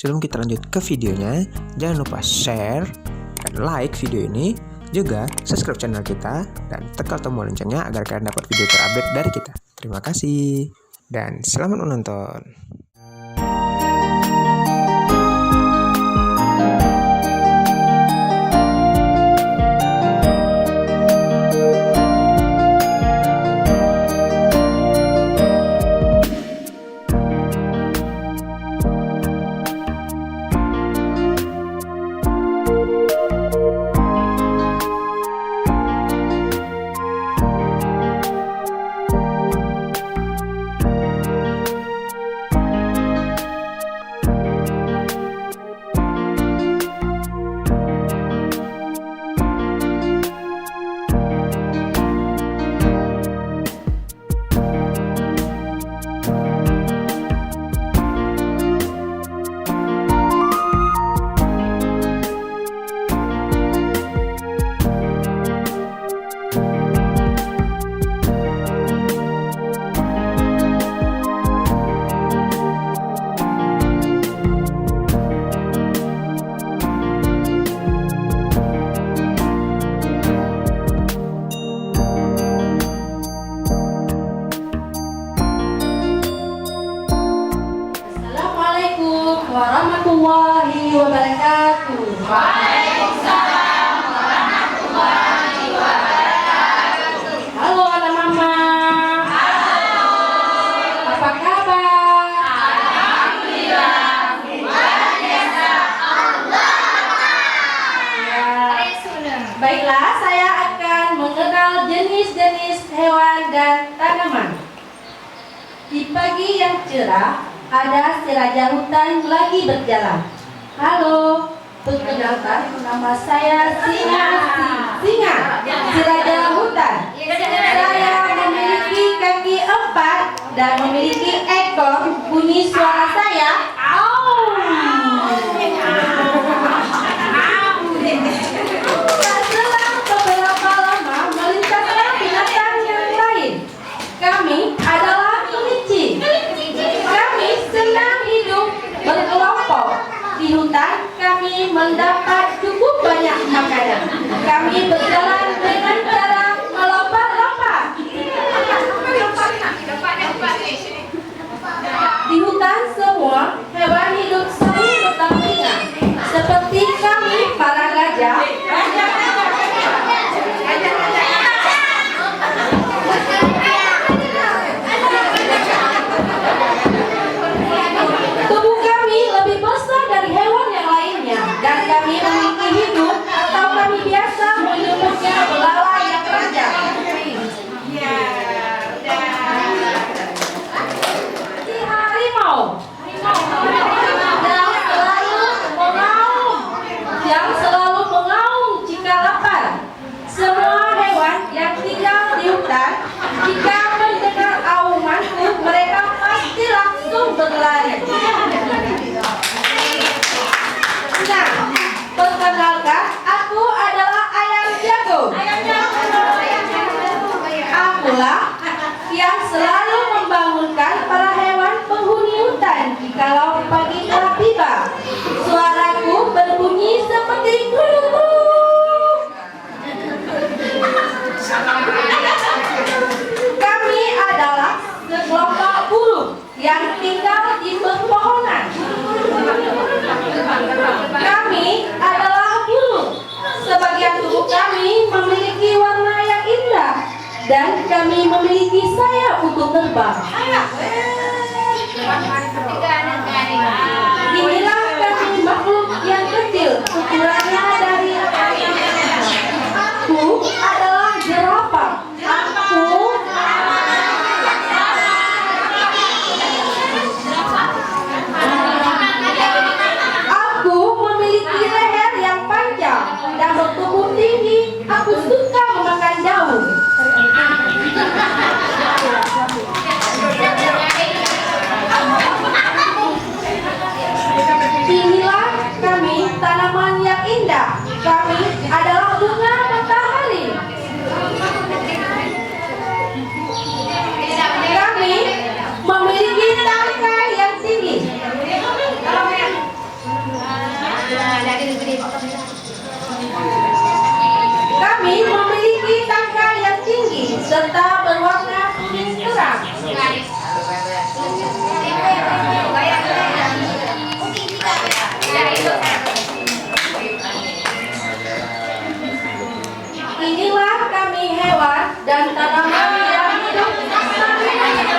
sebelum kita lanjut ke videonya, jangan lupa share dan like video ini, juga subscribe channel kita dan tekan tombol loncengnya agar kalian dapat video terupdate dari kita. Terima kasih dan selamat menonton. Warahmatullahi wabarakatuh. Waalaikumsalam warahmatullahi wabarakatuh. Halo anak mama. Halo. Apa kabar? Alhamdulillah. Luar biasa. Allah. Baiklah, saya akan mengenal jenis-jenis hewan dan tanaman. Di pagi yang cerah, ada si raja hutan lagi berjalan. Halo, perkenalkan, nama saya Singa. Si raja hutan. Saya memiliki kaki 4 dan memiliki ekor. Bunyi suara saya, au. Tak selang beberapa lama melintaslah binatang yang lain. Kami adalah kelinci. Kami senang hidup berkelompok. Di hutan kami mendapat cukup banyak makanan. Kami berjalan dengan cara melompat-lompat. Di hutan semua hewan hidup saling berdampingan. Seperti kami para gajah. Tubuh kami lebih besar dari hewan yang lainnya, dan kami memiliki hidung atau kami biasa menyebutnya belalai yang panjang. Si harimau yang selalu mengaum jika lapar. Semua hewan yang tinggal di hutan, jika mendengar aumanku, mereka pasti langsung berlari. Nah, perkenalkan, aku adalah ayam jago. Akulah yang selalu membangunkan para hewan penghuni hutan jikalau pagi telah tiba. Suaraku berbunyi seperti gulung-gulung. Kami adalah sekelompok burung yang tinggal di pepohonan. Kami adalah burung. Sebagian tubuh kami memiliki warna yang indah dan kami memiliki sayap untuk terbang. Inilah kami makhluk yang kecil, ukurannya dari aku adalah jerapah. Aku memiliki leher yang panjang dan bertubuh tinggi. Aku suka memakan daun. Inilah kami hewan dan tanaman yang hidup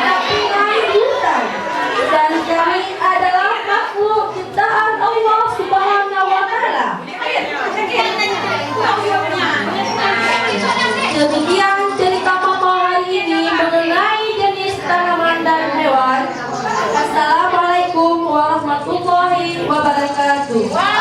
tapi naik hutan, dan kami adalah makhluk ciptaan Allah Subhanahu wa Ta'ala. Demikian cerita Papa hari ini mengenai jenis tanaman dan hewan. Assalamualaikum warahmatullahi wabarakatuh.